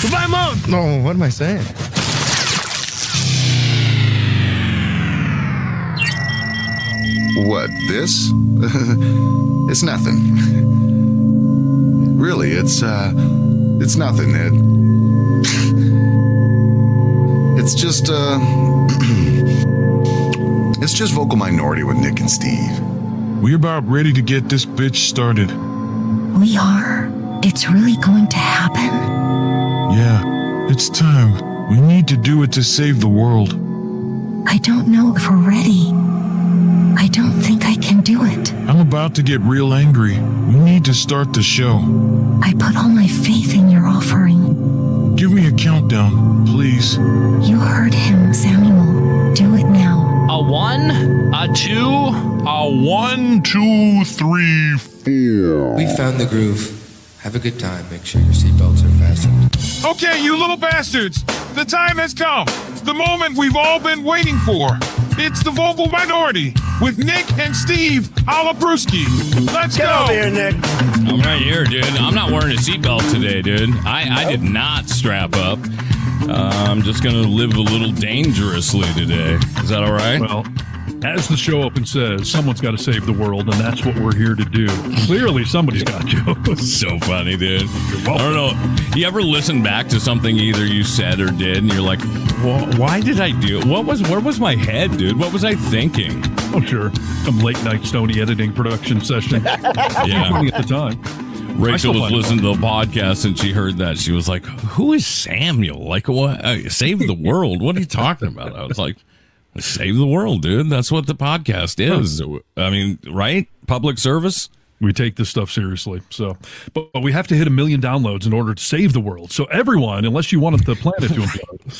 Vamos! No, what am I saying? What, this? It's nothing. Really, it's nothing, Ed. It's just, it's just Vocal Minority with Nick and Steve. We're about ready to get this bitch started. We are. It's really going to happen? Yeah, it's time. We need to do it to save the world. I don't know if we're ready. I don't think I can do it. I'm about to get real angry. We need to start the show. I put all my faith in your offering. Give me a countdown, please. You heard him, Samuel. Do it now. A 1, a 2, A 1, 2, 3, 4. We found the groove. Have a good time. Make sure your seatbelts are fastened. Okay, you little bastards. The time has come. The moment we've all been waiting for. It's the Vocal Minority with Nick and Steve Alabruski. Let's Get go. over here, Nick. I'm right here, dude. I'm not wearing a seatbelt today, dude. I did not strap up. I'm just going to live a little dangerously today. Is that all right? Well, as the show open says, someone's got to save the world, and that's what we're here to do. Clearly, somebody's got to. So funny, dude. I don't know. You ever listen back to something either you said or did, and you're like, why did I do it? Where was my head, dude? What was I thinking? Oh, sure. Some late-night Stony editing production session. Yeah. Funny at the time. Rachel was listening to the podcast, and she heard that. She was like, who is Samuel? Like, what? Save the world? What are you talking about? I was like, save the world, dude. That's what the podcast is. I mean, right? Public service. We take this stuff seriously. So, but we have to hit 1 million downloads in order to save the world. So everyone, unless you wanted the planet to implode,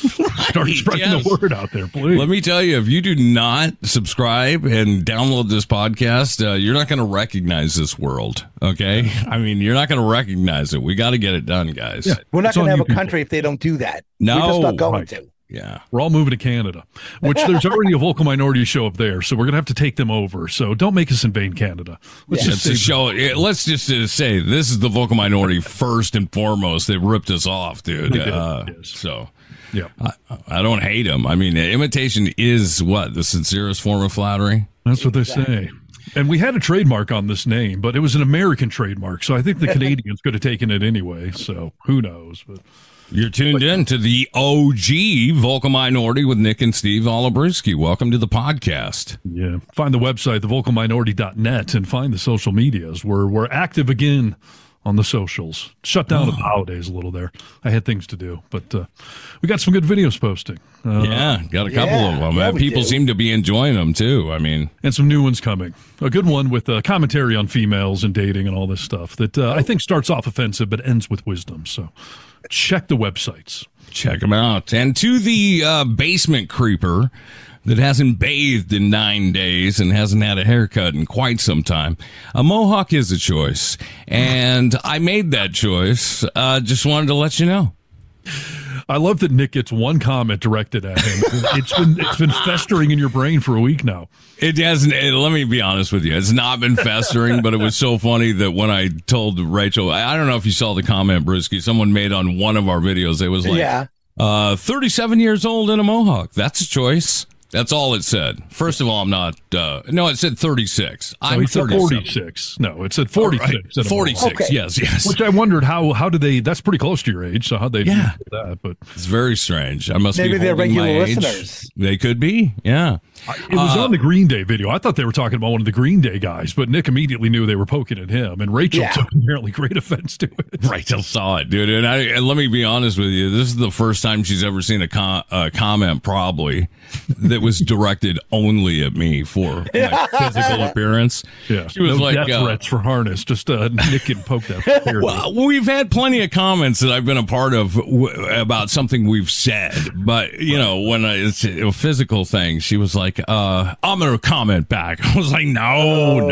start spreading the word out there, please. Let me tell you, if you do not subscribe and download this podcast, you're not going to recognize this world. Okay? I mean, you're not going to recognize it. We got to get it done, guys. Yeah, We're not it's going to on have you a country if they don't do that. No. We're just not going Right. to. Yeah. We're all moving to Canada, which there's already a Vocal Minority show up there, so we're going to have to take them over. So don't make us invade Canada. Let's just It's a show. Let's just say this is the Vocal Minority first and foremost. They ripped us off, dude. They did, yes. So Yeah. I don't hate them. I mean, imitation is what? The sincerest form of flattery? That's what they say. And we had a trademark on this name, but it was an American trademark, so I think the Canadians could have taken it anyway, so who knows. But You're tuned in to the OG Vocal Minority with Nick and Steve Olabruski. Welcome to the podcast. yeah, find the website, thevocalminority.net, and find the social medias. We're active again on the socials. Shut down at the holidays a little there. I had things to do, but we got some good videos posting. Yeah, got a couple of them. Yeah, we People do. seem to be enjoying them, too. I mean, And some new ones coming. A good one with commentary on females and dating and all this stuff that I think starts off offensive but ends with wisdom. So check the websites. check them out. And to the basement creeper that hasn't bathed in 9 days and hasn't had a haircut in quite some time, a mohawk is a choice. And I made that choice. Just wanted to let you know. I love that Nick gets one comment directed at him. It's been festering in your brain for a week now. It hasn't. Let me be honest with you. It's not been festering, but it was so funny that when I told Rachel, I don't know if you saw the comment, Brisky, someone made on one of our videos. It was like, 37 years old in a mohawk. That's a choice. That's all it said. First of all, I'm not. No, it said 36. I'm It said 37. 46. No, it said 46. Right. 46. Okay. Yes. Which I wondered how do they? That's pretty close to your age. So how they do that? But It's very strange. I must Maybe be they're holding regular my age. listeners. They could be. Yeah. it was on the Green Day video. I thought they were talking about one of the Green Day guys, but Nick immediately knew they were poking at him, and Rachel took apparently great offense to it. Rachel saw it, dude. And let me be honest with you. This is the first time she's ever seen a comment, probably, that was directed only at me for my physical appearance. Yeah, She was no like, death threats for harness. Just Nick can poke that. well, we've had plenty of comments that I've been a part of about something we've said, but when it's a physical thing, she was like, "I'm gonna comment back." I was like, "No.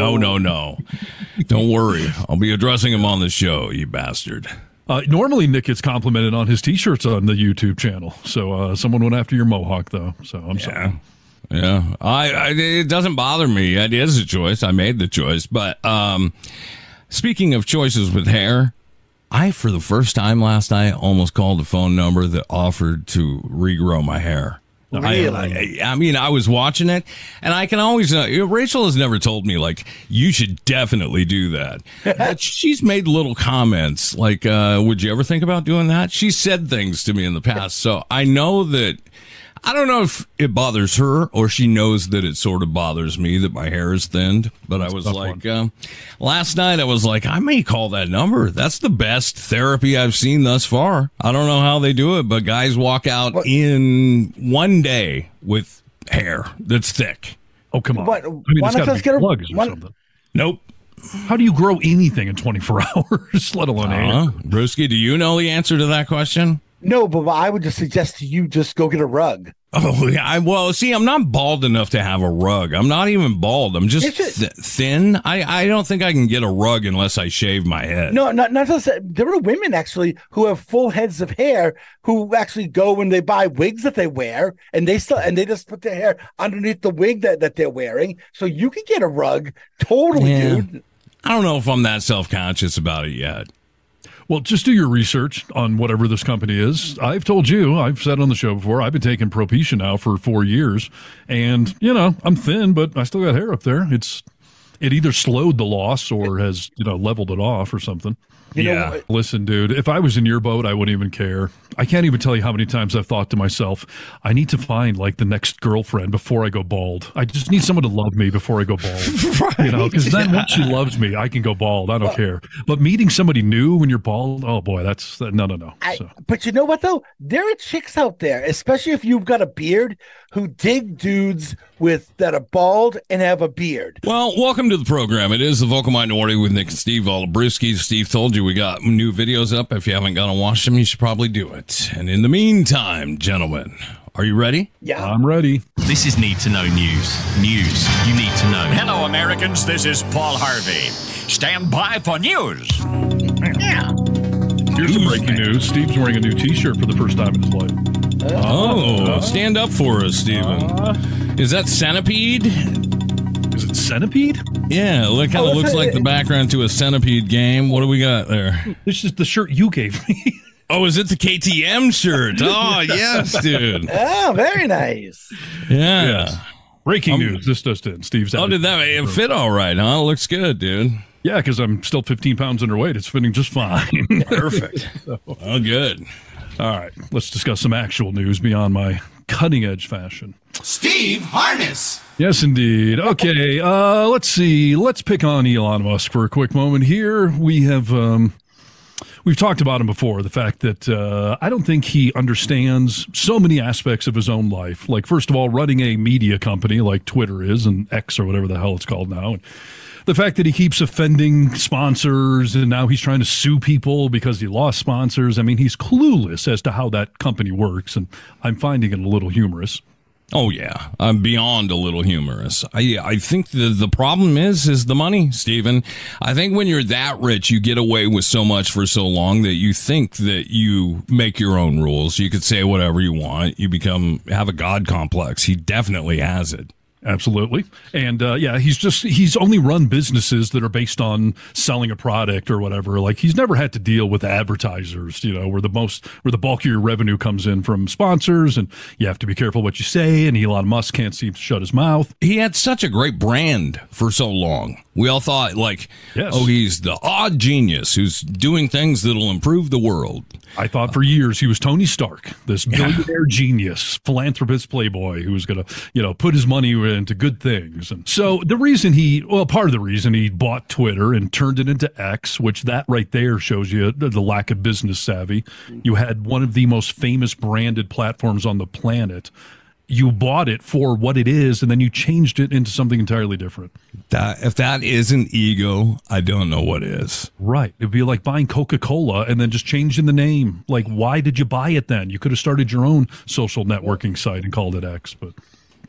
Don't worry, I'll be addressing him on the show, you bastard." Normally, Nick gets complimented on his T-shirts on the YouTube channel. So someone went after your mohawk, though. So I'm sorry. Yeah, it doesn't bother me. It is a choice. I made the choice. But speaking of choices with hair, I, for the first time last night, almost called a phone number that offered to regrow my hair. Really? I mean, I was watching it, and I can always Rachel has never told me, like, you should definitely do that. But she's made little comments, like, would you ever think about doing that? She said things to me in the past, so I know that, I don't know if it bothers her or she knows that it sort of bothers me that my hair is thinned. But I was like, last night I was like, I may call that number. That's the best therapy I've seen thus far. I don't know how they do it, but guys walk out in one day with hair that's thick. Oh, come on. But I mean, why it's not got just to get be plugs or something. Nope. How do you grow anything in 24 hours, let alone hair? Brewski, do you know the answer to that question? No, but I would just suggest to you just go get a rug. Oh, yeah. Well, see, I'm not bald enough to have a rug. I'm not even bald. I'm just thin. I don't think I can get a rug unless I shave my head. No, not just that. There are women actually who have full heads of hair who actually go and they buy wigs that they wear and they just put their hair underneath the wig that they're wearing. So you can get a rug. Totally, dude. I don't know if I'm that self-conscious about it yet. Well, just do your research on whatever this company is. I've told you, I've said on the show before, I've been taking Propecia now for 4 years. And, you know, I'm thin, but I still got hair up there. It either slowed the loss or has, leveled it off or something. You know, listen, dude, if I was in your boat, I wouldn't even care. I can't even tell you how many times I've thought to myself, I need to find like the next girlfriend before I go bald. I just need someone to love me before I go bald. Right, because then once she loves me, I can go bald. I don't care. But meeting somebody new when you're bald, oh boy, that's no. But you know what though? There are chicks out there, especially if you've got a beard, who dig dudes that are bald and have a beard. Well, welcome to the program. It is the Vocal Minority with Nick and Steve Olabruski. Steve told you we got new videos up. If you haven't gone and watched them, you should probably do it. And in the meantime, gentlemen, are you ready? Yeah. I'm ready. This is Need to Know News. News you need to know. Hello, Americans. This is Paul Harvey. Stand by for news. Yeah. Here's some breaking news. Steve's wearing a new T-shirt for the first time in his life. Stand up for us, Steven. Is that Centipede? Is it Centipede? Yeah, it kind of looks like the background to a Centipede game. What do we got there? This is the shirt you gave me. Oh, is it the KTM shirt? Oh, yes, dude. Oh, very nice. Yeah. Yes. Breaking news. This just in. Steve's out. Oh, did that it fit all right, huh? It looks good, dude. Yeah, because I'm still 15 pounds underweight. It's fitting just fine. Perfect. Oh, good. All right, let's discuss some actual news beyond my cutting-edge fashion. Steve Harness. Yes, indeed. Okay, let's see. Let's pick on Elon Musk for a quick moment here. We've talked about him before, the fact that I don't think he understands so many aspects of his own life. Like, first of all, running a media company like Twitter is, and X or whatever the hell it's called now. And the fact that he keeps offending sponsors and now he's trying to sue people because he lost sponsors. I mean, he's clueless as to how that company works, and I'm finding it a little humorous. Oh, yeah. I'm beyond a little humorous. I think the problem is the money, Stephen. I think when you're that rich, you get away with so much for so long that you think that you make your own rules. You could say whatever you want. You have a God complex. He definitely has it. Absolutely. And he's only run businesses that are based on selling a product or whatever. Like, he's never had to deal with advertisers, where the bulk of your revenue comes in from sponsors, and you have to be careful what you say, and Elon Musk can't seem to shut his mouth. He had such a great brand for so long. We all thought, he's the odd genius who's doing things that'll improve the world. I thought for years he was Tony Stark, this billionaire genius, philanthropist, playboy who was going to, put his money into good things. And so part of the reason he bought Twitter and turned it into X, which that right there shows you the lack of business savvy. You had one of the most famous branded platforms on the planet. You bought it for what it is, and then you changed it into something entirely different. If that isn't ego, I don't know what is. Right. It'd be like buying Coca-Cola and then just changing the name. Like, why did you buy it then? You could have started your own social networking site and called it X. But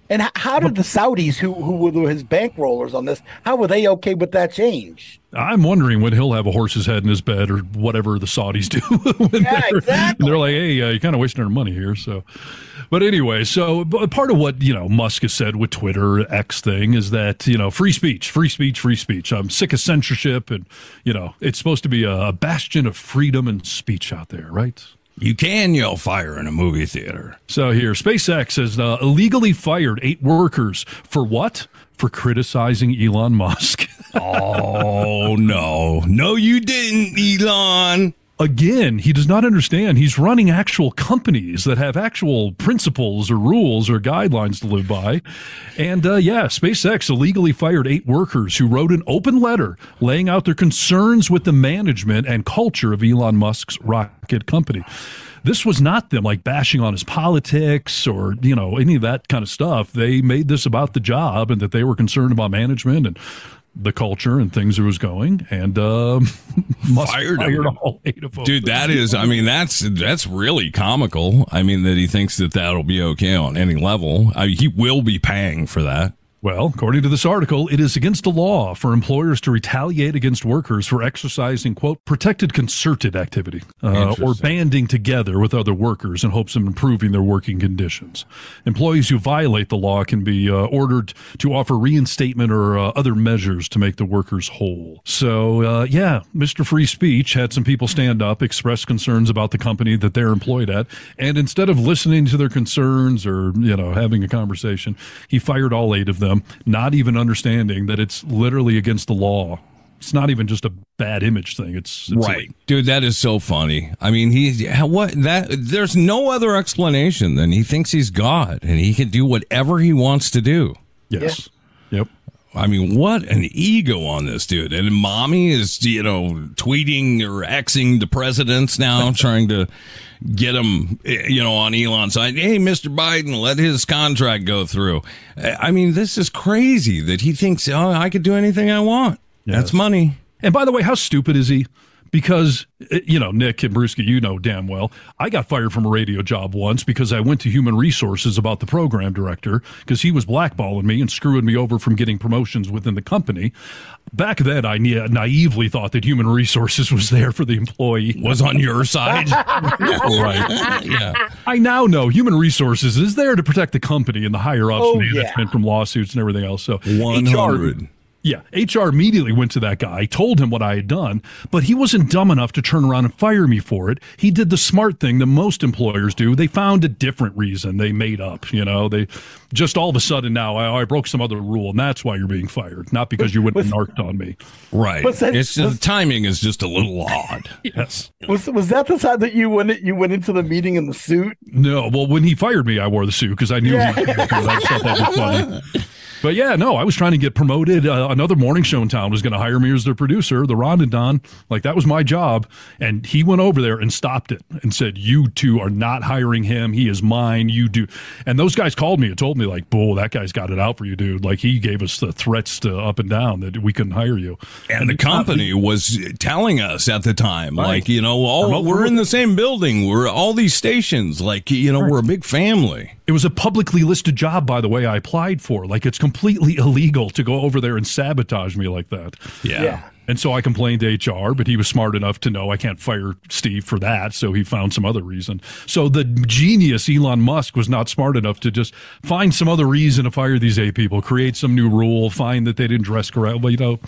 And how did the Saudis, who were his bankrollers on this, how were they okay with that change? I'm wondering when he'll have a horse's head in his bed or whatever the Saudis do. Exactly. They're like, hey, you're kind of wasting our money here. So, but anyway, so part of what, Musk has said with Twitter X thing is that, free speech. I'm sick of censorship. And, it's supposed to be a bastion of freedom and speech out there, right? You can yell fire in a movie theater. So here, SpaceX has illegally fired 8 workers for what? For criticizing Elon Musk. Oh, no. No, you didn't, Elon. Again, he does not understand. He's running actual companies that have actual principles or rules or guidelines to live by. And SpaceX illegally fired 8 workers who wrote an open letter laying out their concerns with the management and culture of Elon Musk's rocket company. This was not them like bashing on his politics or, any of that kind of stuff. They made this about the job and that they were concerned about management and the culture and things it was going, and Musk fired all 8 of them. Dude, that's really comical. I mean, that he thinks that that'll be okay on any level. He will be paying for that. Well, according to this article, it is against the law for employers to retaliate against workers for exercising, quote, protected concerted activity or banding together with other workers in hopes of improving their working conditions. Employees who violate the law can be ordered to offer reinstatement or other measures to make the workers whole. So, Mr. Free Speech had some people stand up, express concerns about the company that they're employed at, and instead of listening to their concerns or, having a conversation, he fired all 8 of them. Not even understanding that it's literally against the law. It's not even just a bad image thing. It's right, dude. That is so funny. I mean, there's no other explanation than he thinks he's God and he can do whatever he wants to do. Yes. Yeah. Yep. I mean, what an ego on this dude. And mommy is, tweeting or Xing the presidents now, trying to get him, on Elon's side. Hey, Mr. Biden, let his contract go through. I mean, this is crazy that he thinks, I could do anything I want. Yes. That's money. And by the way, how stupid is he? Because, Nick and Brewski, damn well, I got fired from a radio job once because I went to human resources about the program director because he was blackballing me and screwing me over from getting promotions within the company. Back then, I naively thought that human resources was there for the employee. Was on your side. Right. Yeah. I now know human resources is there to protect the company and the higher-ups management from lawsuits and everything else. So 100. HR immediately went to that guy, told him what I had done, but he wasn't dumb enough to turn around and fire me for it. He did the smart thing that most employers do. They found a different reason they made up. They just all of a sudden now, I broke some other rule, and that's why you're being fired, not because you went and narked on me. Right. The timing is just a little odd. Yes. Was that the time that you went into the meeting in the suit? No. Well, when he fired me, I wore the suit because I knew he was going to do that. I just thought that was funny. But I was trying to get promoted. Another morning show in town was going to hire me as their producer, the Ron and Don. Like, that was my job. And he went over there and stopped it and said, you two are not hiring him. He is mine. You do. And those guys called me and told me, like, bull, that guy's got it out for you, dude. Like, he gave us the threats to up and down that we couldn't hire you. And the company was telling us at the time, like, we're in the same building. We're all these stations. Like, we're a big family. It was a publicly listed job, by the way, I applied for. Like, it's completely illegal to go over there and sabotage me like that. Yeah. And so I complained to HR, but he was smart enough to know I can't fire Steve for that, so he found some other reason. So the genius Elon Musk was not smart enough to just find some other reason to fire these 8 people, create some new rule, find that they didn't dress correctly. Well,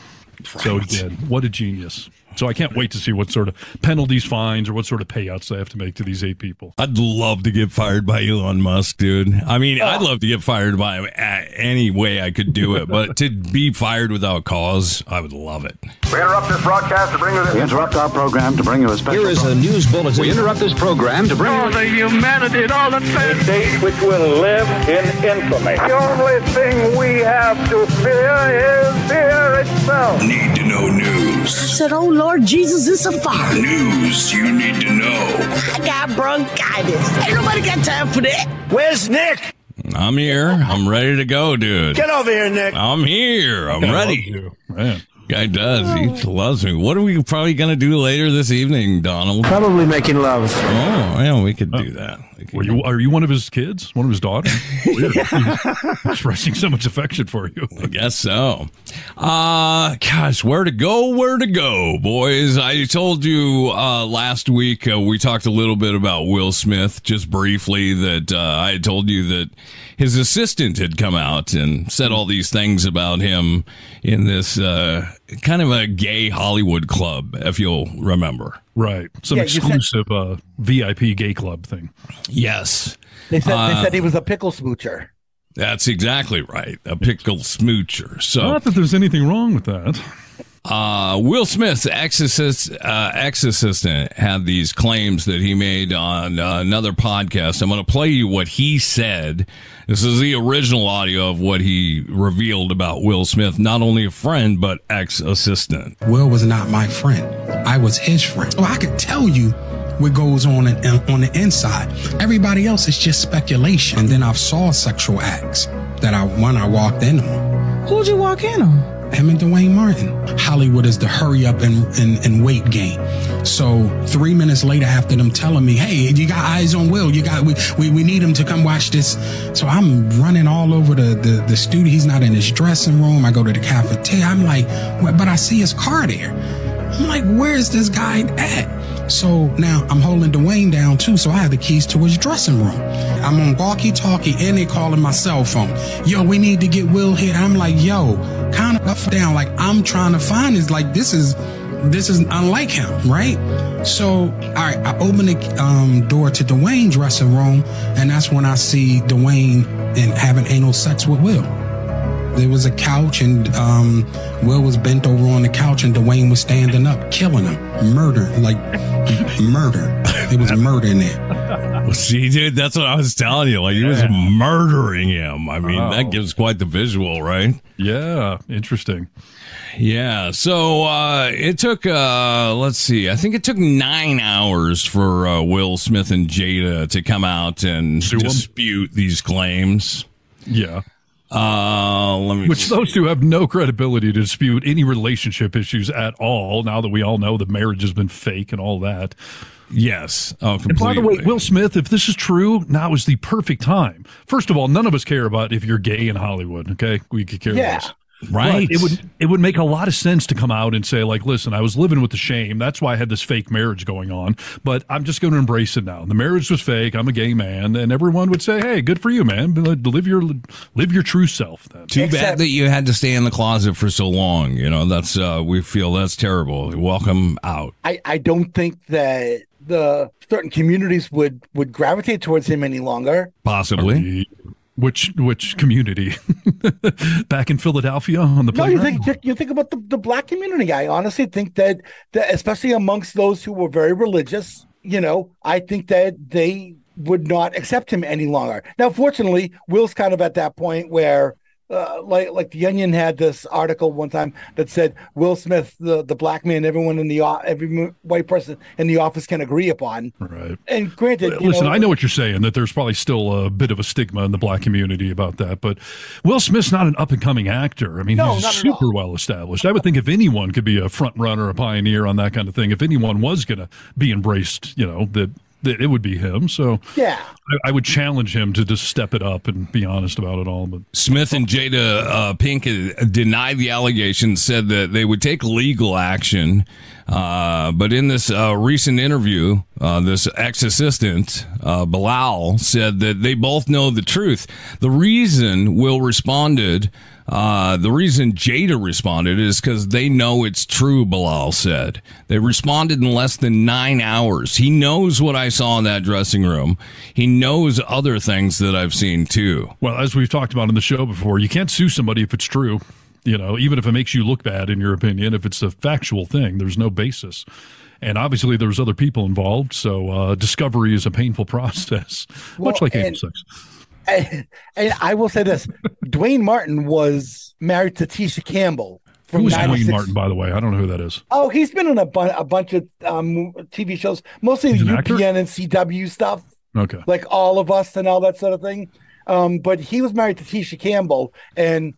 so he did. What a genius. So I can't wait to see what sort of penalties, fines, or what sort of payouts they have to make to these 8 people. I'd love to get fired by Elon Musk, dude. I mean, I'd love to get fired by him any way I could do it, but to be fired without cause, I would love it. We interrupt this broadcast to bring you this. We interrupt our program to bring you a special. Here is a news bulletin. We interrupt this program to bring you the humanity and all the things. A date which will live in infamy. The only thing we have to fear is fear itself. Need to know news. I said, oh Lord Jesus, it's a fire. News you need to know. I got bronchitis. Ain't nobody got time for that. Where's Nick? I'm here. I'm ready to go, dude. Get over here, Nick. I'm here. I'm ready. Man. Guy does. He loves me. What are we probably going to do later this evening, Donald? Probably making love. Oh, yeah, we could do that. Are you one of his kids? One of his daughters? Weird. He's expressing so much affection for you. I guess so. Gosh, where to go, boys? I told you last week we talked a little bit about Will Smith, just briefly, that I had told you that his assistant had come out and said all these things about him in this kind of a gay Hollywood club, if you'll remember. Right. Some exclusive VIP gay club thing. Yes. They said he was a pickle smoocher. That's exactly right. A pickle smoocher. So, not that there's anything wrong with that. Will Smith's ex-assistant had these claims that he made on another podcast. I'm going to play you what he said. This is the original audio of what he revealed about Will Smith, not only a friend, but ex-assistant. Will was not my friend. I was his friend. So I could tell you what goes on the inside. Everybody else is just speculation. And then I saw sexual acts that I walked in on. Who'd you walk in on? Him and Dwayne Martin. Hollywood is the hurry up and wait game. So 3 minutes later, after them telling me, hey, you got eyes on Will, we need him to come watch this. So I'm running all over the studio. He's not in his dressing room. I go to the cafeteria. I'm like, but I see his car there. I'm like, where's this guy at? So now I'm holding Dwayne down too, so I have the keys to his dressing room. I'm on walkie-talkie and they calling my cell phone. Yo, we need to get Will here. I'm like, yo, kind of up down. Like, I'm trying to find this. Like, this is unlike him, right? So, all right, I open the door to Dwayne's dressing room, and that's when I see Dwayne and having anal sex with Will. There was a couch, and Will was bent over on the couch, and Dwayne was standing up, killing him, murder. It was murder in there. Well, see, dude, that's what I was telling you. Like, he was murdering him. I mean, that gives quite the visual, right? Yeah, interesting. Yeah, so it took, let's see, I think it took 9 hours for Will Smith and Jada to come out and dispute these claims. Yeah. Which those two have no credibility to dispute any relationship issues at all, now that we all know the marriage has been fake and all that. Yes. Oh, completely. And by the way, Will Smith, if this is true, now is the perfect time. First of all, none of us care about if you're gay in Hollywood, okay? We could care less. Right. But it would make a lot of sense to come out and say, like, listen, I was living with the shame. That's why I had this fake marriage going on. But I'm just going to embrace it now. The marriage was fake. I'm a gay man. And everyone would say, hey, good for you, man. Live your true self then. Too bad that you had to stay in the closet for so long. You know, that's we feel that's terrible. Welcome out. I don't think that the certain communities would gravitate towards him any longer. Possibly. Which community? Back in Philadelphia on the playground? No, you think about the black community. I honestly think that especially amongst those who were very religious, you know, I think that they would not accept him any longer. Now, fortunately, Will's kind of at that point where like the Onion had this article one time that said Will Smith, the black man, every white person in the office can agree upon. Right. And granted, listen, I know what you're saying, that there's probably still a bit of a stigma in the black community about that, but Will Smith's not an up and coming actor. I mean, he's super well established. I would think if anyone could be a front runner, a pioneer on that kind of thing, if anyone was going to be embraced, you know, that it would be him. So yeah, I would challenge him to just step it up and be honest about it all. But Smith and Jada Pinkett denied the allegations, said that they would take legal action. But in this recent interview, this ex-assistant, Bilal, said that they both know the truth. The reason Will responded, the reason Jada responded is because they know it's true, Bilal said. They responded in less than 9 hours. He knows what I saw in that dressing room. He knows other things that I've seen, too. Well, as we've talked about in the show before, you can't sue somebody if it's true. You know, even if it makes you look bad in your opinion, if it's a factual thing, there's no basis. And obviously there's other people involved, so discovery is a painful process, much like anal sex. And I will say this, Dwayne Martin was married to Tisha Campbell. Who's Dwayne Martin, by the way? I don't know who that is. Oh, he's been in a bunch of TV shows, mostly UPN and CW stuff. Okay. Like All of Us and all that sort of thing. But he was married to Tisha Campbell, and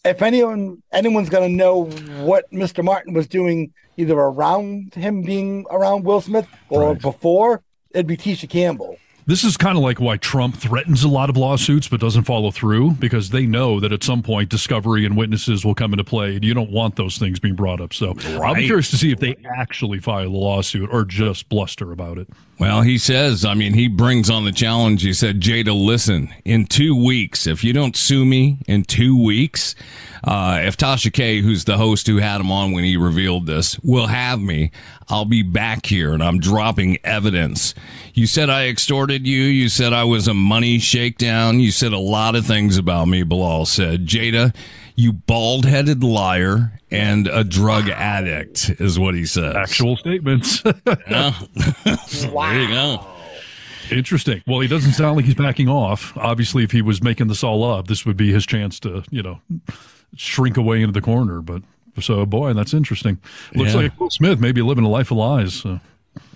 if anyone's going to know what Mr. Martin was doing, either around him being around Will Smith or before, it'd be Tisha Campbell. This is kind of like why Trump threatens a lot of lawsuits but doesn't follow through, because they know that at some point discovery and witnesses will come into play, and you don't want those things being brought up. So I'll be curious to see if they actually file a lawsuit or just bluster about it. Well, he says, I mean, he brings on the challenge. He said, Jada, listen, in 2 weeks, if you don't sue me in 2 weeks, if Tasha K, who's the host who had him on when he revealed this, will have me, I'll be back here and I'm dropping evidence. You said I extorted you. You said I was a money shakedown. You said a lot of things about me, Bilal said. Jada, you bald-headed liar and a drug addict is what he says. Actual statements. Yeah. Wow. There you go. Interesting. Well, he doesn't sound like he's backing off. Obviously, if he was making this all up, this would be his chance to, shrink away into the corner. But so, boy, that's interesting. Looks like Will Smith may be living a life of lies. So.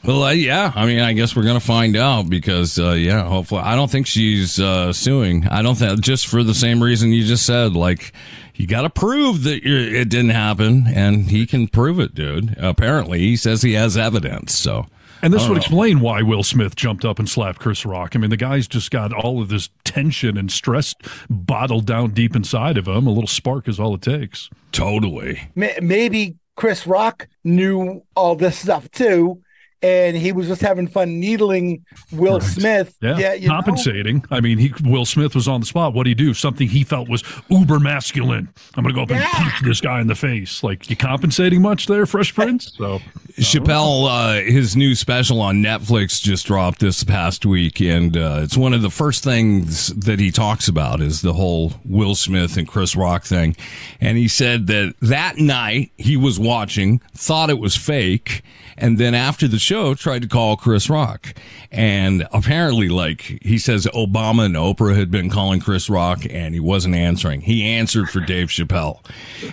Well, yeah. I mean, I guess we're going to find out because, hopefully. I don't think she's suing. I don't think, just for the same reason you just said, like, you got to prove that it didn't happen, and he can prove it, dude. Apparently, he says he has evidence, so. And this would explain why Will Smith jumped up and slapped Chris Rock. I mean, the guy's just got all of this tension and stress bottled down deep inside of him. A little spark is all it takes. Totally. Maybe Chris Rock knew all this stuff, too, and he was just having fun needling Will Smith. Yeah, compensating. I mean, Will Smith was on the spot. What did he do? Something he felt was uber masculine. I'm going to go up and punch this guy in the face. Like, you compensating much there, Fresh Prince? So Chappelle, his new special on Netflix just dropped this past week, and it's one of the first things that he talks about is the whole Will Smith and Chris Rock thing. And he said that night he was watching, thought it was fake, and then after the show tried to call Chris Rock. And apparently, like, he says Obama and Oprah had been calling Chris Rock and he wasn't answering. He answered for Dave Chappelle.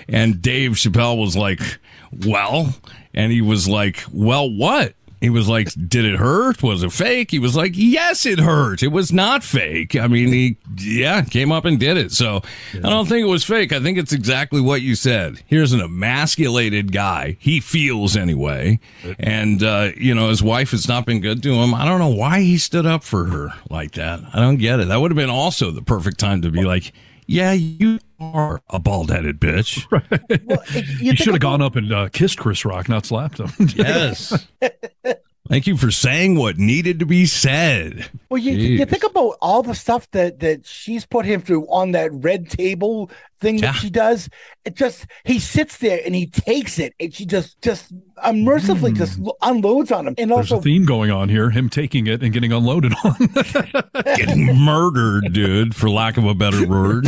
And Dave Chappelle was like, well, and he was like, well, what? He was like, did it hurt? Was it fake? He was like, yes, it hurt. It was not fake. I mean, he came up and did it. So I don't think it was fake. I think it's exactly what you said. Here's an emasculated guy. He feels anyway. And, his wife has not been good to him. I don't know why he stood up for her like that. I don't get it. That would have been also the perfect time to be like, yeah, you are a bald-headed bitch. Right. Well, you should have gone up and kissed Chris Rock, not slapped him. Yes. Thank you for saying what needed to be said. Well, you think about all the stuff that she's put him through on that red table thing that she does. He sits there and he takes it, and she just unmercifully just unloads on him. And there's a theme going on here: him taking it and getting unloaded on, getting murdered, dude, for lack of a better word.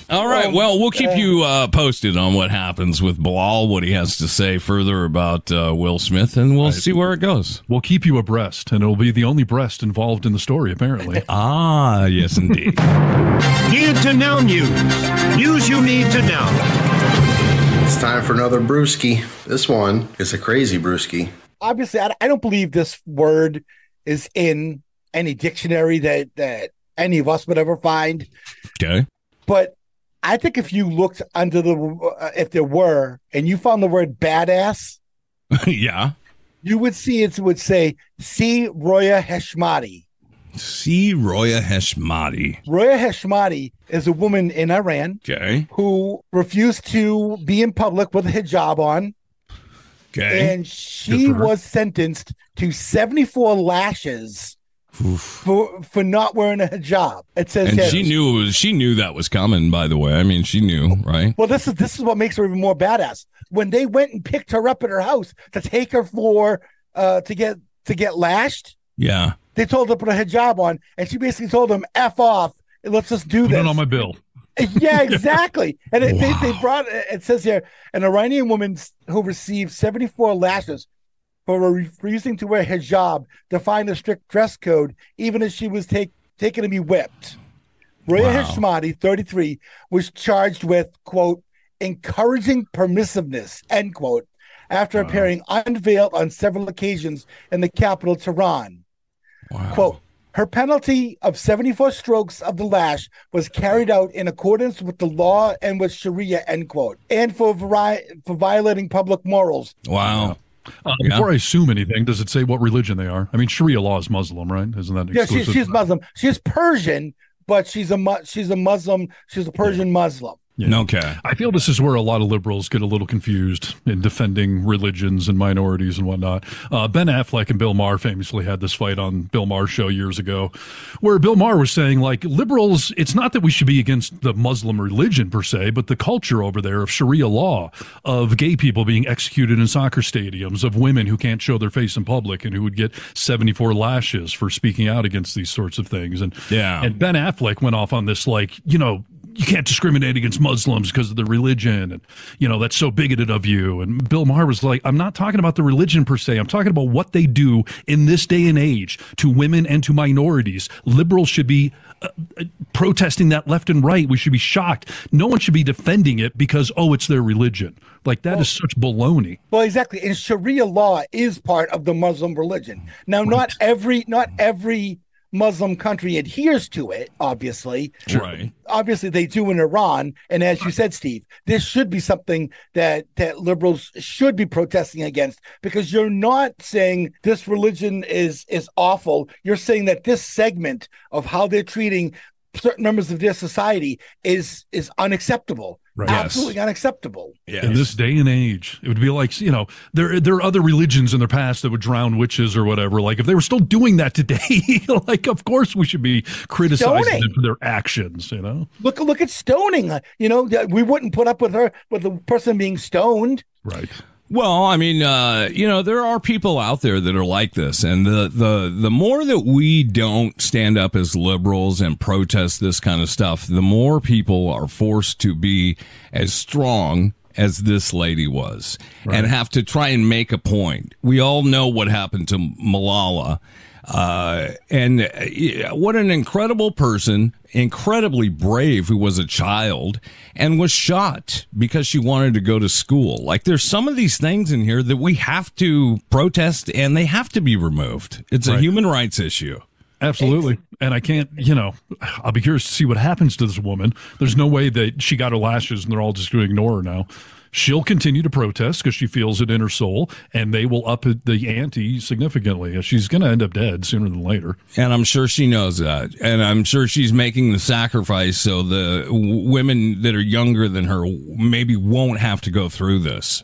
All right. Well, we'll keep you posted on what happens with Bilal, what he has to say further about Will Smith, and we'll see where it goes. We'll keep you abreast, and it'll be the only breast involved in the story, apparently. Yes, indeed. Need to know news. News you need to know. It's time for another brewski. This one is a crazy brewski. Obviously, I don't believe this word is in any dictionary that any of us would ever find. Okay. But I think if you looked under if there were, and you found the word badass, yeah, you would see it would say, see Roya Heshmati. See Roya Heshmati. Roya Heshmati is a woman in Iran who refused to be in public with a hijab on. Okay. And she was sentenced to 74 lashes for not wearing a hijab. It says, and she knew that was coming. By the way, I mean, she knew, right? Well, this is what makes her even more badass. When they went and picked her up at her house to take her for to get lashed, yeah, they told her to put a hijab on, and she basically told them, "F off, let's just do this." Put it on my bill. Yeah, exactly. And they brought. It says here, an Iranian woman who received 74 lashes for refusing to wear hijab defined a strict dress code, even as she was taken to be whipped. Roya Heshmati, 33, was charged with, quote, encouraging permissiveness, end quote, after appearing unveiled on several occasions in the capital, Tehran. Quote, her penalty of 74 strokes of the lash was carried out in accordance with the law and with Sharia, end quote, and for violating public morals. Wow. Before I assume anything, does it say what religion they are? I mean, Sharia law is Muslim, right? Isn't that exclusive? Yeah, she's Muslim. She's Persian, but she's a Muslim. She's a Persian Muslim. Yeah. Okay. I feel this is where a lot of liberals get a little confused in defending religions and minorities and whatnot. Ben Affleck and Bill Maher famously had this fight on Bill Maher's show years ago, where Bill Maher was saying, like, liberals, it's not that we should be against the Muslim religion per se, but the culture over there of Sharia law, of gay people being executed in soccer stadiums, of women who can't show their face in public and who would get 74 lashes for speaking out against these sorts of things. And Ben Affleck went off on this, like, you can't discriminate against Muslims because of their religion. And, that's so bigoted of you. And Bill Maher was like, I'm not talking about the religion per se. I'm talking about what they do in this day and age to women and to minorities. Liberals should be protesting that left and right. We should be shocked. No one should be defending it because, it's their religion. Like, that is such baloney. Well, exactly. And Sharia law is part of the Muslim religion. Now, not every Muslim country adheres to it, obviously. Right. Obviously, they do in Iran. And as you said, Steve, this should be something that liberals should be protesting against, because you're not saying this religion is awful. You're saying that this segment of how they're treating certain members of their society is unacceptable. Right. Absolutely unacceptable. Yes. In this day and age, it would be like, there are other religions in their past that would drown witches or whatever. Like, if they were still doing that today, like, of course we should be criticizing them for their actions, Look at stoning. We wouldn't put up with the person being stoned. Right. Well, I mean, there are people out there that are like this, and the more that we don't stand up as liberals and protest this kind of stuff, the more people are forced to be as strong as this lady was, and have to try and make a point. We all know what happened to Malala. And what an incredible person, incredibly brave, who was a child and was shot because she wanted to go to school. Like, there's some of these things in here that we have to protest, and they have to be removed. It's a human rights issue. Absolutely. And I can't, I'll be curious to see what happens to this woman. There's no way that she got her lashes and they're all just going to ignore her now. She'll continue to protest because she feels it in her soul, and they will up the ante significantly. She's going to end up dead sooner than later. And I'm sure she knows that. And I'm sure she's making the sacrifice so the women that are younger than her maybe won't have to go through this.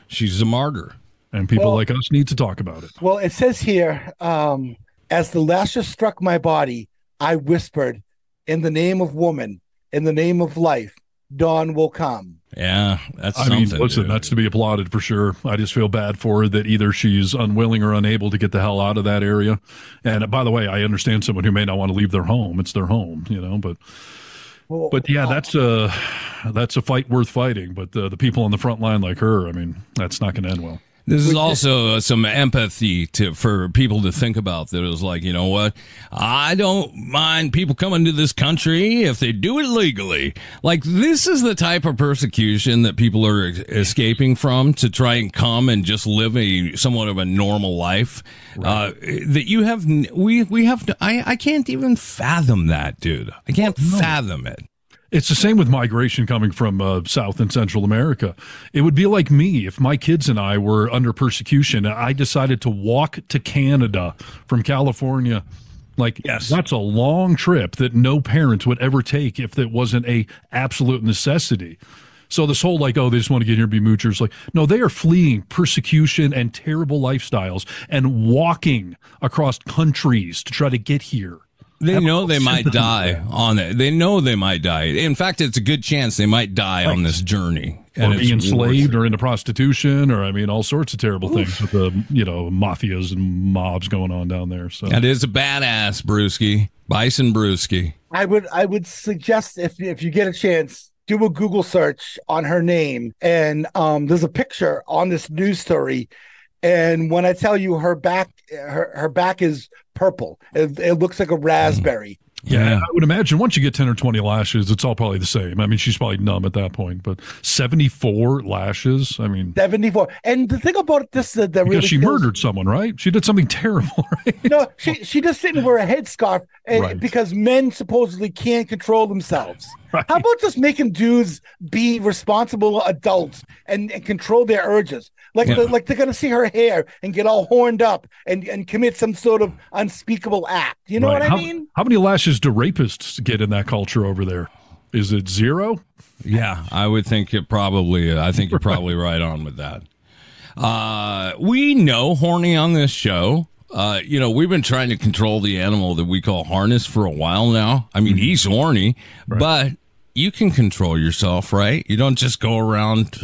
She's a martyr. And people like us need to talk about it. Well, it says here, as the lashes struck my body, I whispered, in the name of woman, in the name of life, dawn will come. Yeah, that's something. Listen, that's to be applauded for sure. I just feel bad for her that either she's unwilling or unable to get the hell out of that area. And by the way, I understand someone who may not want to leave their home. It's their home, but yeah, that's a fight worth fighting. But the people on the front line like her, I mean, that's not going to end well. This is also some empathy for people to think about. That it was like, you know what? I don't mind people coming to this country if they do it legally. Like, this is the type of persecution that people are escaping from to try and come and just live somewhat of a normal life. Right. That you have, we have to, I can't even fathom that, dude. I can't fathom it. It's the same with migration coming from South and Central America. It would be like me if my kids and I were under persecution and I decided to walk to Canada from California. Like, that's a long trip that no parents would ever take if it wasn't a absolute necessity. So this whole they just want to get here and be moochers. Like, no, they are fleeing persecution and terrible lifestyles and walking across countries to try to get here. They know they might die on it. They know they might die. In fact, it's a good chance they might die on this journey. Or be enslaved or into prostitution or, all sorts of terrible things with the, mafias and mobs going on down there. So that is a badass, Brewski. Bison Brewski. I would suggest if you get a chance, do a Google search on her name. And there's a picture on this news story. And when I tell you her back is purple, it looks like a raspberry. Yeah, I would imagine once you get 10 or 20 lashes, it's all probably the same. She's probably numb at that point, but 74 lashes, 74. And the thing about this that really she murdered someone, right? She did something terrible, right? No, she just didn't wear a headscarf because men supposedly can't control themselves. Right. How about just making dudes be responsible adults and control their urges? Like they're going to see her hair and get all horned up and commit some sort of unspeakable act. You know what I mean? How many lashes do rapists get in that culture over there? Is it 0? Yeah, I would think it probably. I think you're probably right on with that. We know horny on this show. We've been trying to control the animal that we call harness for a while now. I mean, he's horny, but you can control yourself, right? You don't just go around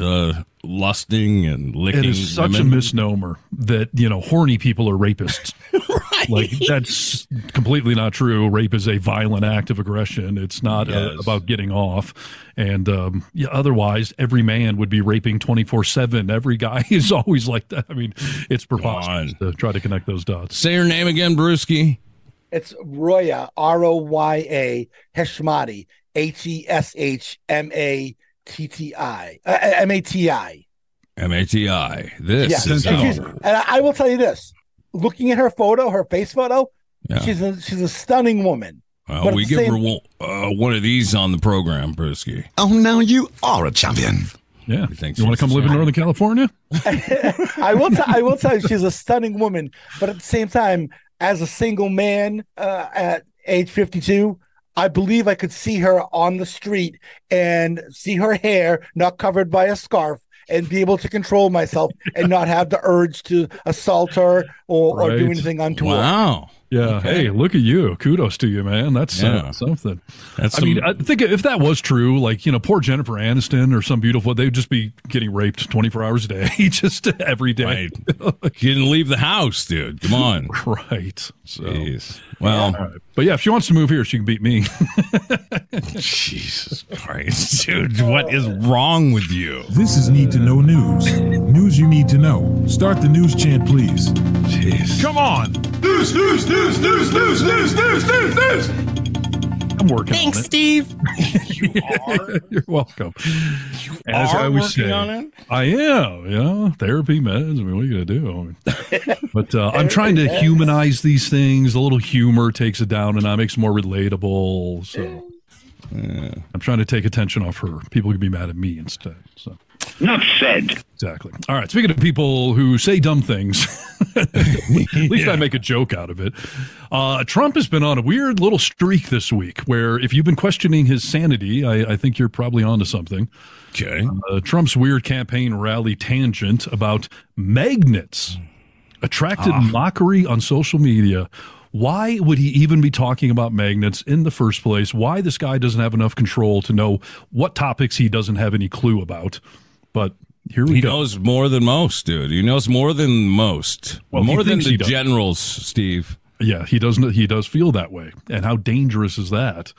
lusting and licking. It is such a misnomer that, horny people are rapists. Right. Like, that's completely not true. Rape is a violent act of aggression. It's not about getting off. And otherwise, every man would be raping 24/7. Every guy is always like that. I mean, it's preposterous to try to connect those dots. Say your name again, Brewski. It's Roya, Roya Heshmati, Heshmati. Mati. This is and I will tell you this: looking at her photo, her face photo, she's a stunning woman. Well, we give her one of these on the program, Brewski. Oh, now you are a champion. Yeah, you want to come live in Northern California? I will tell you, she's a stunning woman. But at the same time, as a single man at age 52. I believe I could see her on the street and see her hair not covered by a scarf and be able to control myself and not have the urge to assault her or do anything untoward. Wow. Yeah. Okay. Hey, look at you. Kudos to you, man. That's something. I think if that was true, like, poor Jennifer Aniston or some beautiful, they'd just be getting raped 24 hours a day, just every day. Right. You didn't leave the house, dude. Come on. Right. So, jeez. Well, but yeah, if she wants to move here, she can beat me. Jesus Christ, dude. What is wrong with you? This is Need to Know News. News you need to know. Start the news chant, please. Jeez. Come on. News. I'm working Thanks, on it. Steve. You are? You're welcome. You As I always working say, on it? I am, therapy, meds. I mean, what are you going to do? But I'm trying to humanize these things. A little humor takes it down and makes it more relatable. So I'm trying to take attention off her. People can be mad at me instead. So. Enough said. Exactly. All right. Speaking of people who say dumb things, at least I make a joke out of it. Trump has been on a weird little streak this week where if you've been questioning his sanity, I think you're probably onto something. Okay. Trump's weird campaign rally tangent about magnets attracted mockery on social media. Why would he even be talking about magnets in the first place? Why this guy doesn't have enough control to know what topics he doesn't have any clue about. But here we go. He knows more than most, dude. He knows more than most. Well, more than the generals, Steve. Yeah, he does feel that way. And how dangerous is that?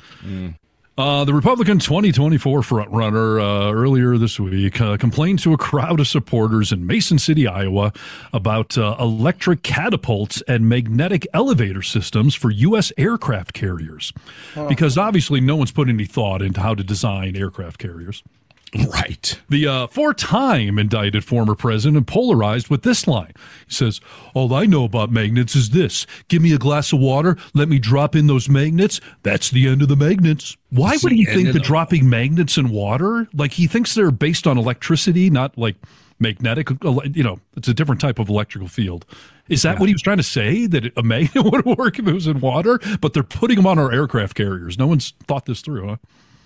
The Republican 2024 frontrunner earlier this week complained to a crowd of supporters in Mason City, Iowa, about electric catapults and magnetic elevator systems for U.S. aircraft carriers. Because obviously no one's put any thought into how to design aircraft carriers. Right. The four-time indicted former president polarized with this line. He says, all I know about magnets is this. Give me a glass of water, let me drop in those magnets. That's the end of the magnets. Why would he think that dropping magnets in water, like he thinks they're based on electricity, not like magnetic, it's a different type of electrical field. Is that what he was trying to say, that a magnet would work if it was in water? But they're putting them on our aircraft carriers. No one's thought this through, huh?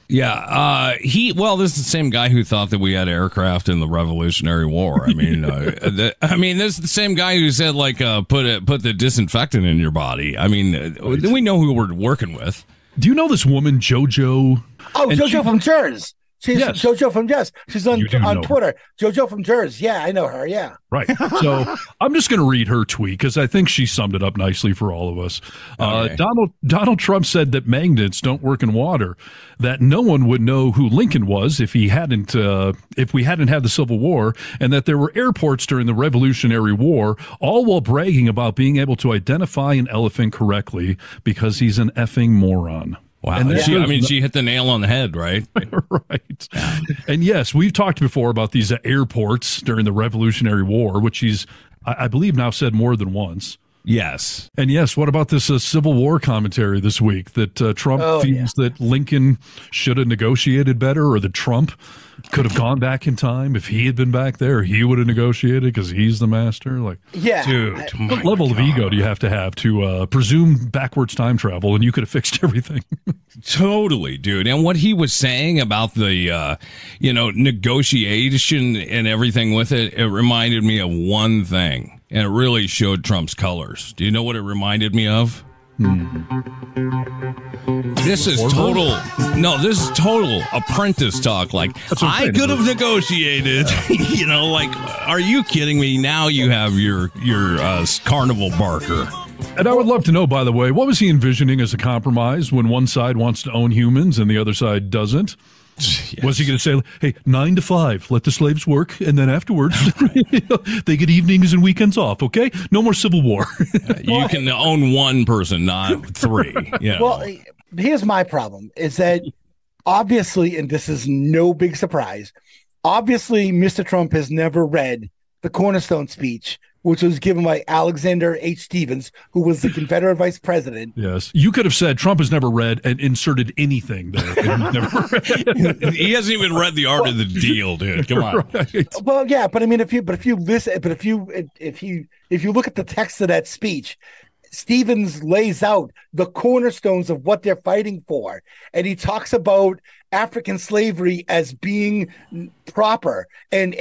Yeah, this is the same guy who thought that we had aircraft in the Revolutionary War. I mean, this is the same guy who said put the disinfectant in your body. I mean, we know who we're working with. Do you know this woman, JoJo? Oh, JoJo from Jersey. She's JoJo from Jersey. She's on Twitter. JoJo from Jersey. Yeah, I know her. Yeah. Right. So I'm just going to read her tweet because I think she summed it up nicely for all of us. Okay. Donald Trump said that magnets don't work in water, that no one would know who Lincoln was if we hadn't had the Civil War, and that there were airports during the Revolutionary War, all while bragging about being able to identify an elephant correctly because he's an effing moron. Wow. And she hit the nail on the head, right? Right. And yes, we've talked before about these airports during the Revolutionary War, which he's, I believe, now said more than once. Yes. And yes, what about this Civil War commentary this week that Trump feels that Lincoln should have negotiated better, or that Trump could have gone back in time if he had been back there? He would have negotiated because he's the master. Like, dude, what level of ego do you have to presume backwards time travel, and you could have fixed everything? Totally, dude. And what he was saying about the, negotiation and everything with it, it reminded me of one thing. And it really showed Trump's colors. Do you know what it reminded me of? This is total apprentice talk. Like, I could have negotiated. Are you kidding me? Now you have your carnival barker. And I would love to know, by the way, what was he envisioning as a compromise when one side wants to own humans and the other side doesn't? Yes. Was he going to say, hey, 9 to 5, let the slaves work, and then afterwards they get evenings and weekends off, okay? No more Civil War. You can own one person, not 3. Yeah. Well, here's my problem, is that obviously, and this is no big surprise, obviously Mr. Trump has never read the Cornerstone speech, which was given by Alexander H. Stevens, who was the Confederate vice president. Yes. You could have said Trump has never read and inserted anything there. He hasn't even read The Art of the Deal, dude. Come on. Right. Well, yeah, but I mean, if you look at the text of that speech, Stevens lays out the cornerstones of what they're fighting for, and he talks about African slavery as being proper, and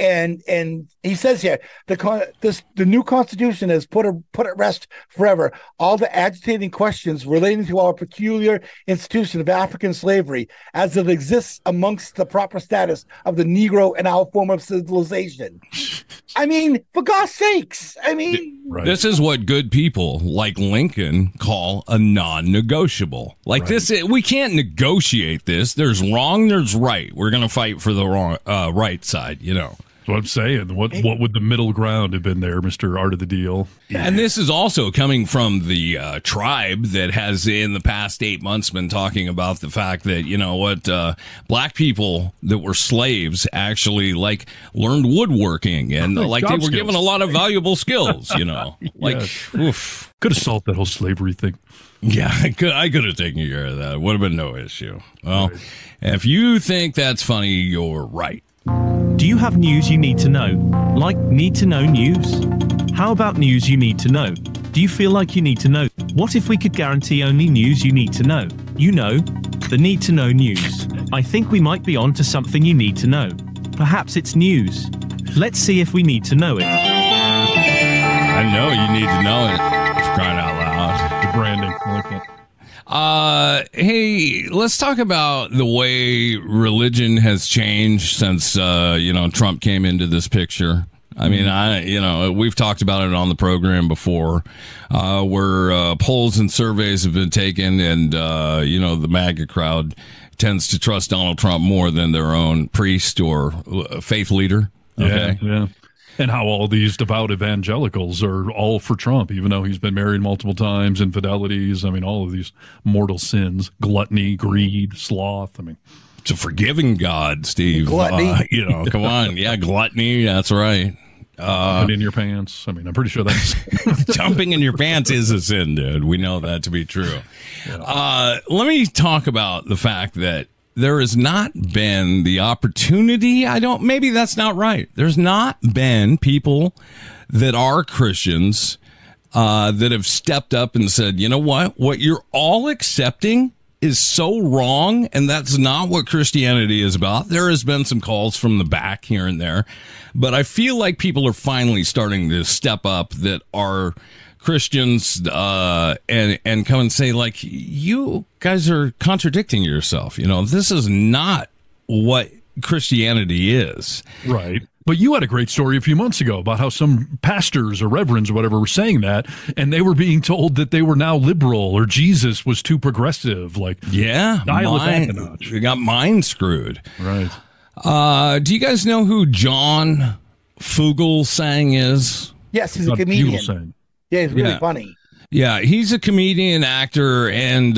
he says here the new Constitution has put at rest forever all the agitating questions relating to our peculiar institution of African slavery as it exists amongst the proper status of the Negro and our form of civilization. I mean, for God's sakes! I mean, This is what good people like Lincoln call a non-negotiable. Like this, we can't negotiate this. There's wrong, there's right. We're going to fight for the wrong, right side, That's what I'm saying. What would the middle ground have been there, Mr. Art of the Deal? And this is also coming from the tribe that has in the past 8 months been talking about the fact that, black people that were slaves actually learned woodworking and they were given a lot of valuable skills, oof. Could have solved that whole slavery thing. Yeah, I could have taken care of that. It would have been no issue. Well, if you think that's funny, you're right. Do you have news you need to know? Like need to know news? How about news you need to know? Do you feel like you need to know? What if we could guarantee only news you need to know? You know, the need to know news. I think we might be on to something you need to know. Perhaps it's news. Let's see if we need to know it. I know you need to know it. For crying out loud. The branding. I like that. Hey, let's talk about the way religion has changed since, Trump came into this picture. I mean, we've talked about it on the program before, where polls and surveys have been taken and, the MAGA crowd tends to trust Donald Trump more than their own priest or faith leader. Okay. Yeah. And how all these devout evangelicals are all for Trump, even though he's been married multiple times, infidelities. I mean, all of these mortal sins, gluttony, greed, sloth. I mean, it's a forgiving God, Steve. Gluttony. Come on. Yeah, gluttony. That's right. Jumping in your pants. I mean, I'm pretty sure that's jumping in your pants is a sin, dude. We know that to be true. Yeah. Let me talk about the fact that there has not been the opportunity. Maybe that's not right. There's not been people that are Christians that have stepped up and said, you know what you're all accepting is so wrong. And that's not what Christianity is about. There has been some calls from the back here and there, but I feel like people are finally starting to step up that are Christians and come and say, like, you guys are contradicting yourself. This is not what Christianity is. Right. But you had a great story a few months ago about how some pastors or reverends or whatever were saying that, and they were being told that they were now liberal or Jesus was too progressive. Like, dial it back a notch. We got mind screwed. Right. Do you guys know who John Fugelsang is? Yes, he's a comedian. Yeah, he's really funny. Yeah, he's a comedian, actor, and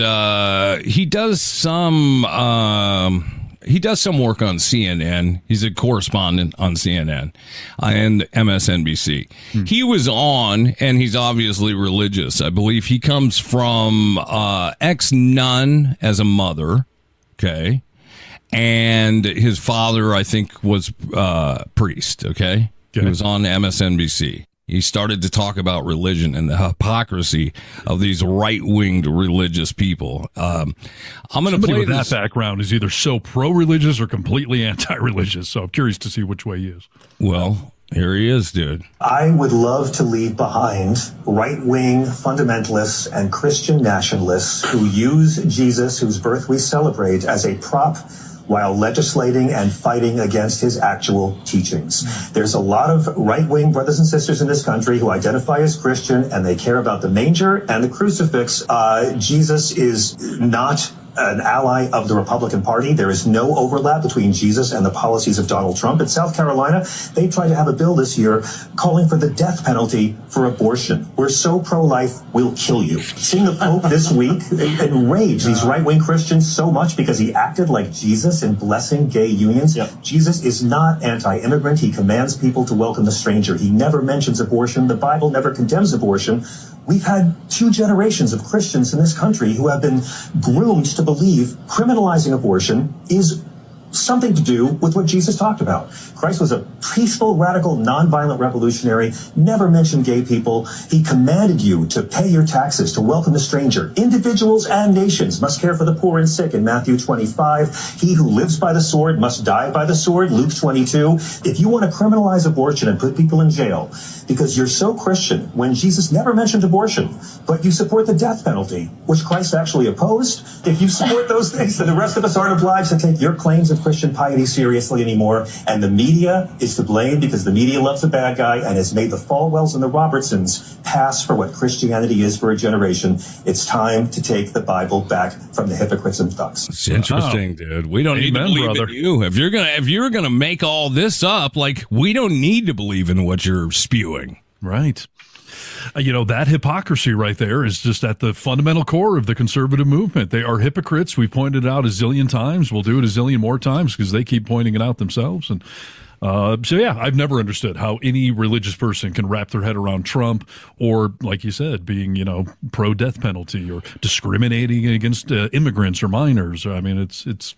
he does some he does some work on CNN. He's a correspondent on CNN and MSNBC. He was on, and he's obviously religious. I believe he comes from ex-nun as a mother, okay? And his father, I think, was priest, okay? He was on MSNBC. He started to talk about religion and the hypocrisy of these right-winged religious people. I'm going to play with that background is either so pro-religious or completely anti-religious. So I'm curious to see which way he is. Well, here he is, dude. I would love to leave behind right-wing fundamentalists and Christian nationalists who use Jesus, whose birth we celebrate, as a prop while legislating and fighting against his actual teachings. There's a lot of right-wing brothers and sisters in this country who identify as Christian, and they care about the manger and the crucifix. Jesus is not an ally of the Republican Party. There is no overlap between Jesus and the policies of Donald Trump. In South Carolina, they tried to have a bill this year calling for the death penalty for abortion. We're so pro-life, we'll kill you. Seeing the Pope this week enrage these right-wing Christians so much because he acted like Jesus in blessing gay unions. Jesus is not anti-immigrant. He commands people to welcome the stranger. He never mentions abortion. The Bible never condemns abortion. We've had 2 generations of Christians in this country who have been groomed to believe criminalizing abortion is something to do with what Jesus talked about. Christ was a peaceful, radical, nonviolent revolutionary, never mentioned gay people. He commanded you to pay your taxes, to welcome the stranger. Individuals and nations must care for the poor and sick in Matthew 25. He who lives by the sword must die by the sword, Luke 22. If you want to criminalize abortion and put people in jail because you're so Christian, when Jesus never mentioned abortion, but you support the death penalty, which Christ actually opposed, if you support those things, then the rest of us aren't obliged to take your claims of Christian piety seriously anymore, and the media is to blame because the media loves the bad guy and has made the Falwells and the Robertsons pass for what Christianity is for a generation. It's time to take the Bible back from the hypocrites and thugs. It's interesting, dude. We don't need to believe in you. If you're gonna make all this up, like, we don't need to believe in what you're spewing. Right. That hypocrisy right there is just at the fundamental core of the conservative movement. They are hypocrites. We pointed it out a zillion times. We'll do it a zillion more times because they keep pointing it out themselves. And I've never understood how any religious person can wrap their head around Trump or, like you said, being, pro-death penalty or discriminating against immigrants or minors. I mean, it's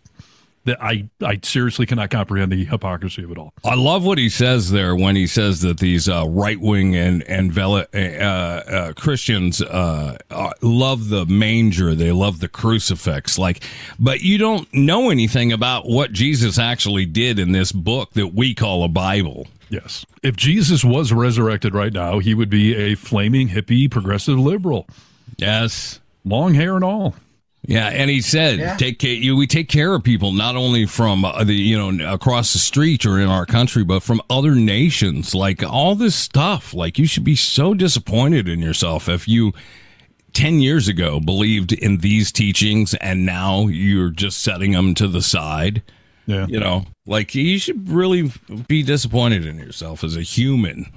that I seriously cannot comprehend the hypocrisy of it all. I love what he says there when he says that these right-wing and Christians love the manger, they love the crucifix. But you don't know anything about what Jesus actually did in this book that we call a Bible. Yes. If Jesus was resurrected right now, he would be a flaming hippie progressive liberal. Yes. Long hair and all. Yeah, and he said, we take care of people not only from across the street or in our country, but from other nations. Like, all this stuff. Like, you should be so disappointed in yourself if you 10 years ago believed in these teachings and now you're just setting them to the side. Yeah, you should really be disappointed in yourself as a human.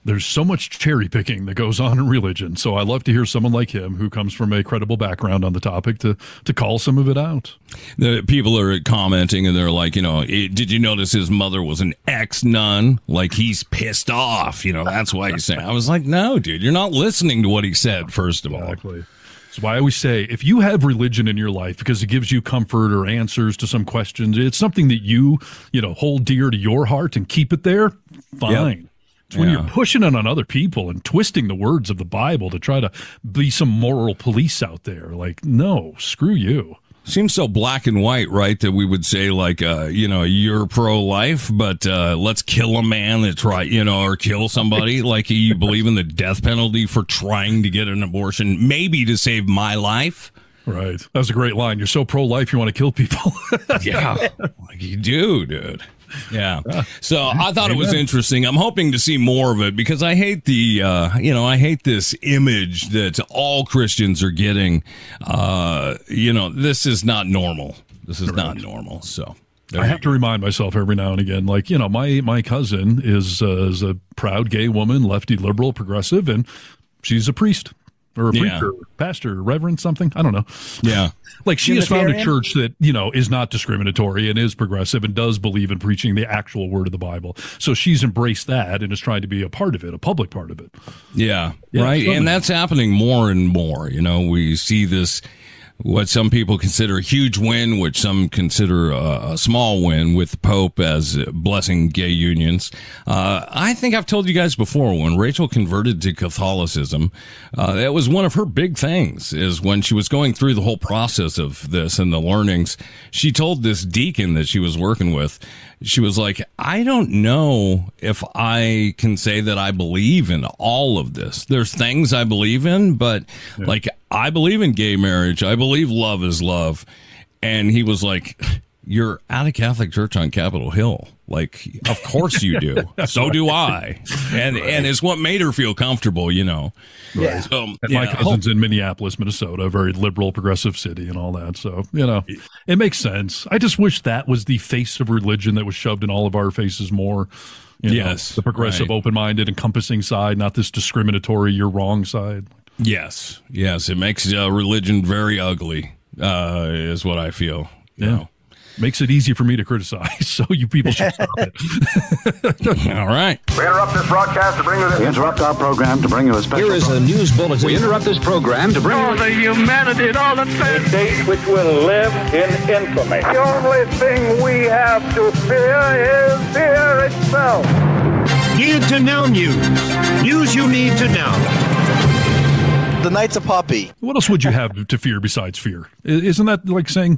There's so much cherry picking that goes on in religion. So I love to hear someone like him who comes from a credible background on the topic to call some of it out. The people are commenting and they're like, did you notice his mother was an ex-nun? Like, he's pissed off. That's why he's saying. I was like, no, dude, you're not listening to what he said, first of all. Exactly. That's why I always say, if you have religion in your life because it gives you comfort or answers to some questions, it's something that you hold dear to your heart and keep it there, fine. Yep. It's when you're pushing it on other people and twisting the words of the Bible to try to be some moral police out there. Like, no, screw you. Seems so black and white, right? That we would say, you're pro-life, but let's kill a man that's right, or kill somebody. Like, you believe in the death penalty for trying to get an abortion, maybe to save my life. Right. That was a great line. You're so pro-life, you want to kill people. Yeah, like you do, dude. Yeah. So I thought it was interesting. I'm hoping to see more of it because I hate I hate this image that all Christians are getting. This is not normal. This is not normal. So I have to remind myself every now and again, my cousin is a proud gay woman, lefty, liberal, progressive, and she's a priest. or a preacher, pastor, reverend, something. I don't know. Yeah. Like she has found a church that, is not discriminatory and is progressive and does believe in preaching the actual word of the Bible. So she's embraced that and is trying to be a part of it, a public part of it. Yeah, right. And that's happening more and more. We see this, what some people consider a huge win, which some consider a small win, with the Pope as blessing gay unions. I think I've told you guys before, when Rachel converted to Catholicism, that was one of her big things, is when she was going through the whole process of this and the learnings, she told this deacon that she was working with, she was like, I don't know if I can say that I believe in all of this. There's things I believe in, but I believe in gay marriage. I believe love is love. And he was like, you're at a Catholic church on Capitol Hill. Like, of course you do. So do I. And it's what made her feel comfortable, Right. So, and my cousin's in Minneapolis, Minnesota, a very liberal, progressive city and all that. So, it makes sense. I just wish that was the face of religion that was shoved in all of our faces more. The progressive, open-minded, encompassing side, not this discriminatory, you're wrong side. Yes. It makes religion very ugly, is what I feel. Makes it easy for me to criticize, so you people should stop it. All right. We interrupt this broadcast to bring you this. We interrupt our program to bring you a special. Here is a news bulletin. We interrupt this program to bring you the humanity and all the things. A date which will live in infamy. The only thing we have to fear is fear itself. Need to know news. News you need to know. The Knight's a puppy. What else would you have to fear besides fear? Isn't that like saying...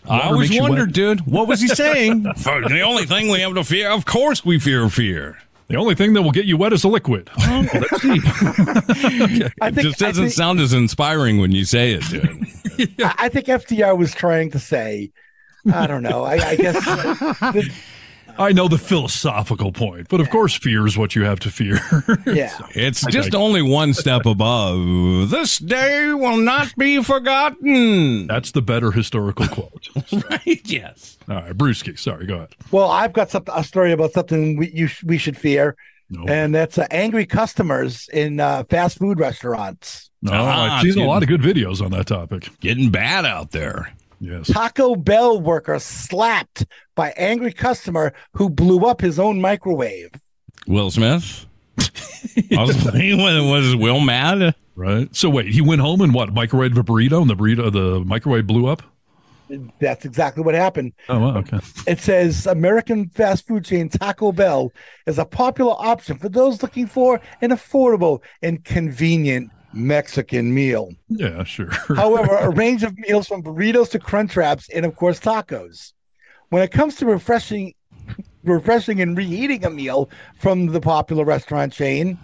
I always wondered, dude, what was he saying? The only thing we have to fear, of course we fear fear. The only thing that will get you wet is a liquid. Oh, that's deep. It just doesn't sound as inspiring when you say it, dude. I think FDR was trying to say, I don't know, I guess... I know the philosophical point, but of course fear is what you have to fear. It's just only one step above. This day will not be forgotten. That's the better historical quote. Right, yes. All right, Brewski, sorry, go ahead. Well, I've got a story about something we should fear, and that's angry customers in fast food restaurants. I've seen a lot of good videos on that topic. Getting bad out there. Yes. Taco Bell worker slapped by angry customer who blew up his own microwave. Will Smith? Was Will mad? Right. So wait, he went home and microwaved a burrito, and the microwave blew up? That's exactly what happened. Oh, wow, okay. It says American fast food chain Taco Bell is a popular option for those looking for an affordable and convenient Mexican meal. Yeah, sure. However, a range of meals from burritos to crunch wraps and, of course, tacos. When it comes to refreshing and reheating a meal from the popular restaurant chain,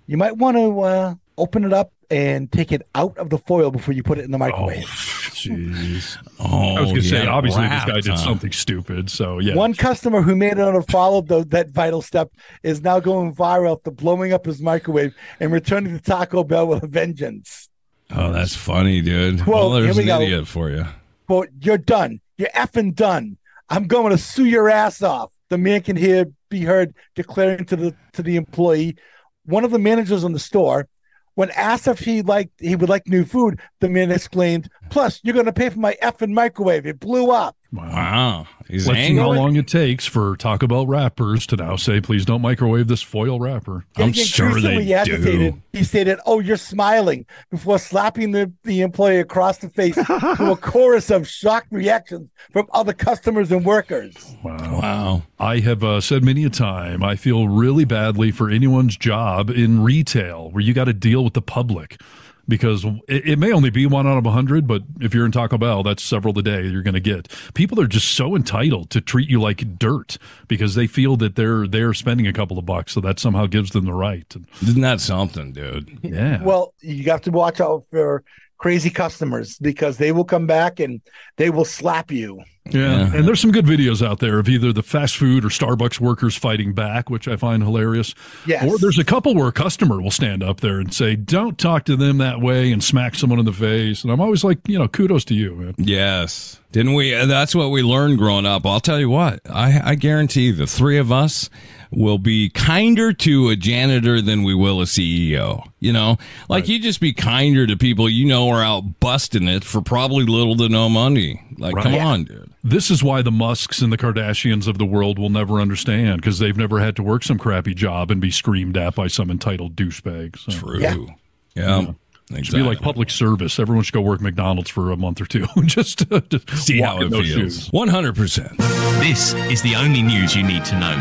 you might want to open it up and take it out of the foil before you put it in the microwave. Jeez. I was going to say, obviously, this guy did something stupid. So, yeah. One customer who made it or followed that vital step is now going viral after blowing up his microwave and returning to Taco Bell with a vengeance. Oh, that's funny, dude. Well, there's an idiot for you. Well, you're done. You're effing done. I'm going to sue your ass off. The man can be heard declaring to the employee. One of the managers in the store, when asked if he would like new food, the man exclaimed, "Plus, you're going to pay for my effing microwave. It blew up." Wow. Let's see how long it takes for Taco Bell wrappers to now say, please don't microwave this foil wrapper. I'm sure they do. He stated, "Oh, you're smiling," before slapping the employee across the face to a chorus of shocked reactions from other customers and workers. Wow. I have said many a time, I feel really badly for anyone's job in retail where you got to deal with the public. Because it may only be 1 out of 100, but if you're in Taco Bell, that's several a day you're going to get. People are just so entitled to treat you like dirt because they feel that they're spending a couple of bucks, so that somehow gives them the right. Isn't that something, dude? Yeah. Well, you have to watch out for crazy customers because they will come back and they will slap you. Yeah, and there's some good videos out there of either the fast food or Starbucks workers fighting back, which I find hilarious. Yes. Or there's a couple where a customer will stand up there and say, don't talk to them that way, and smack someone in the face. And I'm always like, kudos to you, man. Yes. Didn't we? That's what we learned growing up. I'll tell you what, I guarantee the three of us will be kinder to a janitor than we will a CEO. You just be kinder to people are out busting it for probably little to no money. Come on, dude. This is why the Musks and the Kardashians of the world will never understand, because they've never had to work some crappy job and be screamed at by some entitled douchebag. So. True. Yeah. Exactly. It should be like public service. Everyone should go work McDonald's for a month or two just to see how it feels. 100%. This is the only news you need to know.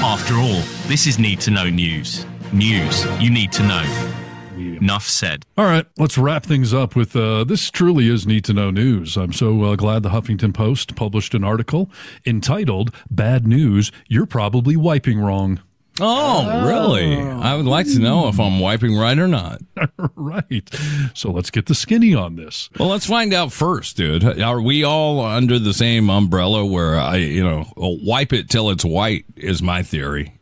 After all, this is Need to Know News. News you need to know. Enough said. All right, let's wrap things up with this truly is Need to Know News. I'm so glad the Huffington Post published an article entitled, Bad News, You're Probably Wiping Wrong. Oh, really? I would like to know if I'm wiping right or not. Right. So let's get the skinny on this. Well, let's find out first, dude. Are we all under the same umbrella where wipe it till it's white is my theory,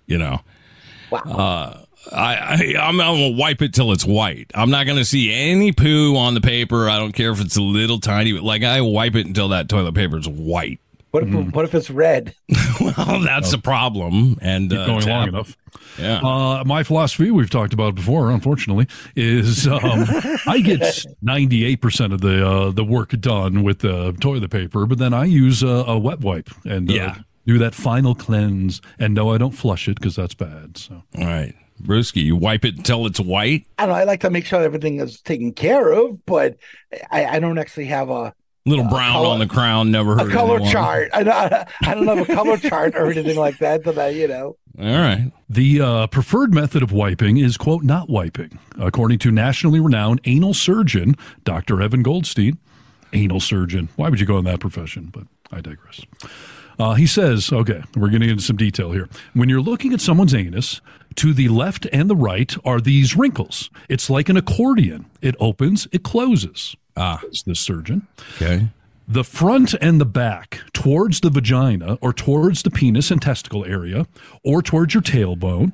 Wow. I'm going to wipe it till it's white. I'm not going to see any poo on the paper. I don't care if it's a little tiny. I wipe it until that toilet paper is white. What if it's red? Well, that's a problem. And keep going long enough. Yeah. My philosophy, we've talked about before, unfortunately, is I get 98% of the work done with the toilet paper, but then I use a wet wipe and do that final cleanse. And no, I don't flush it because that's bad. So. All right. Brewski, you wipe it until it's white? I don't know. I like to make sure everything is taken care of, but I don't actually have a little brown on the crown. Never heard a color anyone. chart. I don't have a color chart or anything like that. But All right. The preferred method of wiping is, quote, not wiping, according to nationally renowned anal surgeon Dr. Evan Goldstein. Anal surgeon. Why would you go in that profession? But I digress. He says, okay, we're getting into some detail here. When you're looking at someone's anus, to the left and the right are these wrinkles. It's like an accordion. It opens, it closes. It's the surgeon. Okay. The front and the back towards the vagina or towards the penis and testicle area or towards your tailbone.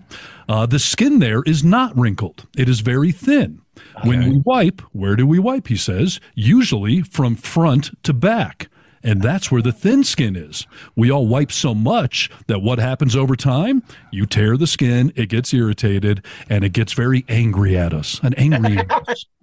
The skin there is not wrinkled. It is very thin. Okay. When we wipe, where do we wipe, he says? Usually from front to back. And that's where the thin skin is. We all wipe so much that what happens over time? You tear the skin, it gets irritated, and it gets very angry at us.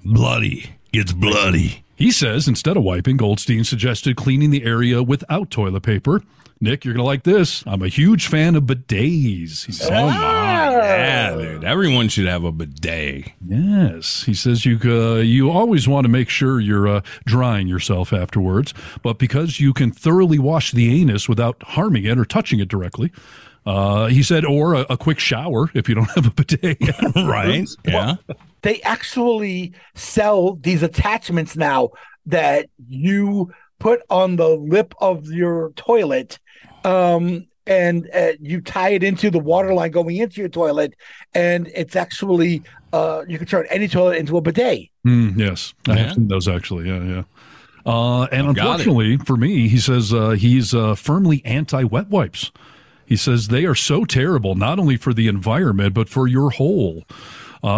Bloody. It's bloody. He says instead of wiping, Goldstein suggested cleaning the area without toilet paper. Nick, you're going to like this. I'm a huge fan of bidets. He says, oh, my. Yeah, dude. Everyone should have a bidet. Yes. He says you always want to make sure you're drying yourself afterwards, but because you can thoroughly wash the anus without harming it or touching it directly, he said, or a quick shower if you don't have a bidet. Right. Yeah. Well, they actually sell these attachments now that you put on the lip of your toilet, and you tie it into the water line going into your toilet, and it's actually you can turn any toilet into a bidet. Yes, I have seen those actually. Yeah. And unfortunately for me, he says he's firmly anti-wet wipes. He says they are so terrible, not only for the environment but for your hole.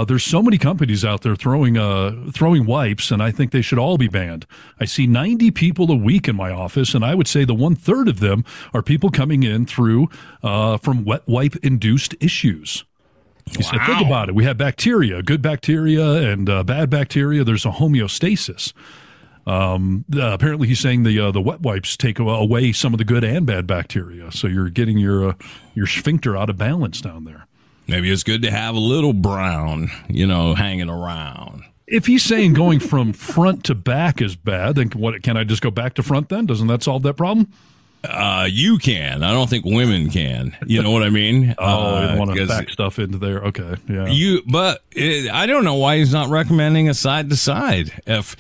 There's so many companies out there throwing wipes, and I think they should all be banned. I see 90 people a week in my office, and I would say the 1/3 of them are people coming in through from wet wipe induced issues. He said, think about it. We have bacteria, good bacteria and bad bacteria. There's a homeostasis. Apparently, he's saying the wet wipes take away some of the good and bad bacteria, so you're getting your sphincter out of balance down there. Maybe it's good to have a little brown, hanging around. If he's saying going from front to back is bad, then can I just go back to front then? Doesn't that solve that problem? You can. I don't think women can. You know what I mean? I don't want to back stuff into there. Okay, yeah. I don't know why he's not recommending a side to side. If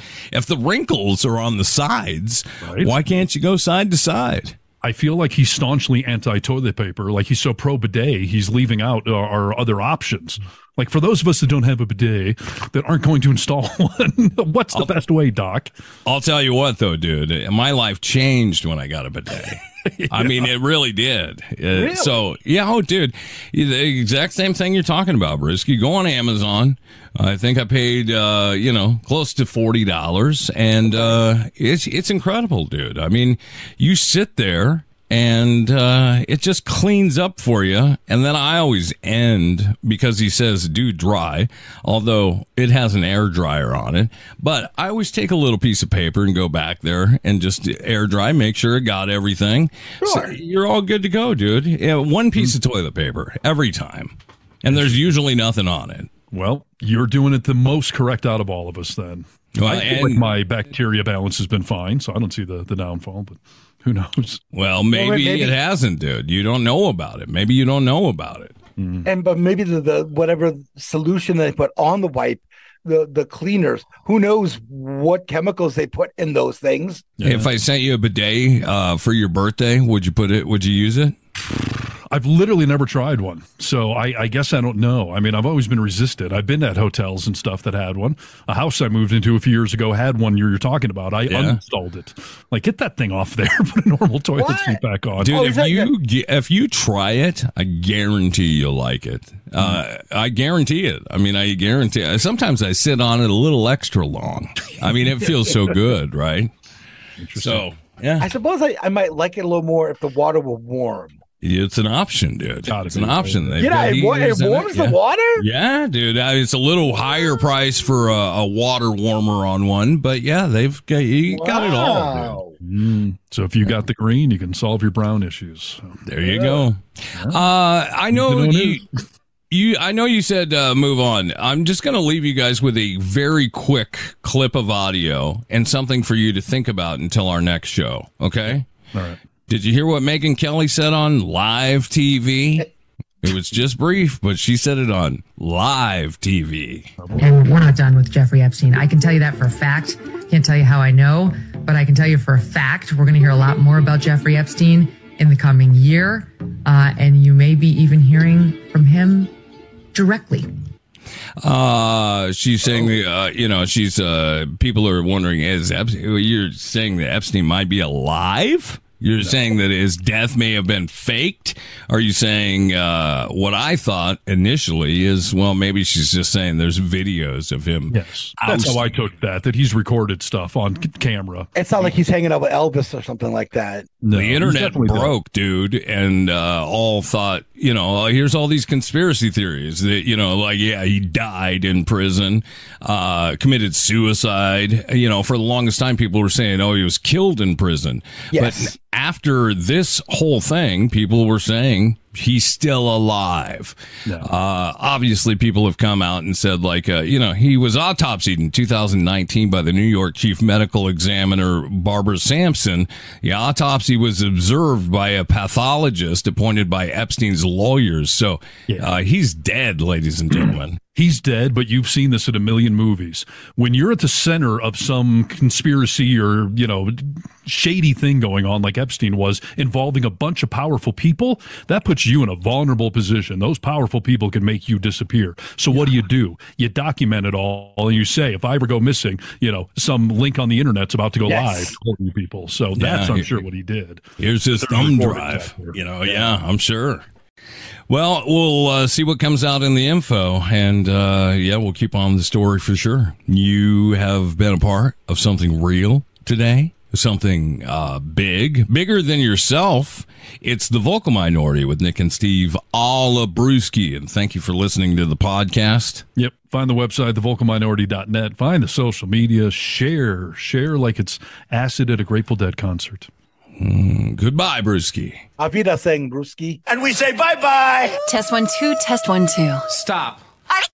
the wrinkles are on the sides, right, why can't you go side to side? I feel like he's staunchly anti-toilet paper. Like he's so pro-bidet, he's leaving out our other options. Like for those of us that don't have a bidet, that aren't going to install one, what's the best way, Doc? I'll tell you what, though, dude. My life changed when I got a bidet. Yeah. I mean, it really did. Really? So, yeah, dude, the exact same thing you're talking about, Bruce. You go on Amazon. I think I paid, close to $40, and it's incredible, dude. I mean, you sit there, and it just cleans up for you. And then I always end, because he says do dry, although it has an air dryer on it. But I always take a little piece of paper and go back there and just air dry, make sure it got everything. Sure. So you're all good to go, dude. Yeah, one piece of toilet paper every time. And there's usually nothing on it. Well, you're doing it the most correct out of all of us then. Well, I feel like my bacteria balance has been fine, so I don't see the downfall, but who knows? Well, maybe it hasn't, dude. You don't know about it. Maybe you don't know about it. But maybe the whatever solution they put on the wipe, the cleaners, who knows what chemicals they put in those things. Yeah. If I sent you a bidet for your birthday, would you use it? I've literally never tried one, so I guess I don't know. I mean, I've always been resisted. I've been at hotels and stuff that had one. A house I moved into a few years ago had one you're talking about. I uninstalled it. Like, get that thing off there. Put a normal toilet seat back on. Dude, if you try it, I guarantee you'll like it. I guarantee it. I mean, I guarantee it. Sometimes I sit on it a little extra long. I mean, it feels so good, right? So, yeah. I suppose I might like it a little more if the water were warm. It's an option, dude. It's an option. It warms the water? Yeah, dude. It's a little higher price for a water warmer on one, but yeah, you got it all, dude. So if you got the green, you can solve your brown issues. So. There you go. I know you said move on. I'm just going to leave you guys with a very quick clip of audio and something for you to think about until our next show. Okay? All right. Did you hear what Megyn Kelly said on live TV? It was just brief, but she said it on live TV. And we're not done with Jeffrey Epstein. I can tell you that for a fact. Can't tell you how I know, but I can tell you for a fact we're going to hear a lot more about Jeffrey Epstein in the coming year. And you may be even hearing from him directly. She's saying, people are wondering, you're saying that Epstein might be alive? You're saying that his death may have been faked? Are you saying what I thought initially is, well, maybe she's just saying there's videos of him? Yes, that's how I took that he's recorded stuff on camera. It's not like he's hanging out with Elvis or something like that. No, the internet broke, dude, and all thought, here's all these conspiracy theories that, he died in prison, committed suicide. For the longest time, people were saying, he was killed in prison. Yes. But after this whole thing, people were saying he's still alive. No. Obviously, people have come out and said, he was autopsied in 2019 by the New York chief medical examiner, Barbara Sampson. The autopsy was observed by a pathologist appointed by Epstein's lawyers. So he's dead, ladies and gentlemen. He's dead, but you've seen this in a million movies. When you're at the center of some conspiracy or, shady thing going on like Epstein was, involving a bunch of powerful people, that puts you in a vulnerable position. Those powerful people can make you disappear. So what do? You document it all, and you say, if I ever go missing, some link on the internet's about to go live to all you people. So that's, I'm sure, what he did. Here's his thumb drive. I'm sure. Well, we'll see what comes out in the info, and we'll keep on the story for sure. You have been a part of something real today, something bigger than yourself. It's the Vocal Minority with Nick and Steve Olabruski, and thank you for listening to the podcast. Yep. Find the website, thevocalminority.net. Find the social media. Share like it's acid at a Grateful Dead concert. Goodbye, Brewski. Auf Wiedersehen, Brewski. And we say bye-bye. Test 1 2, test 1 2. Stop.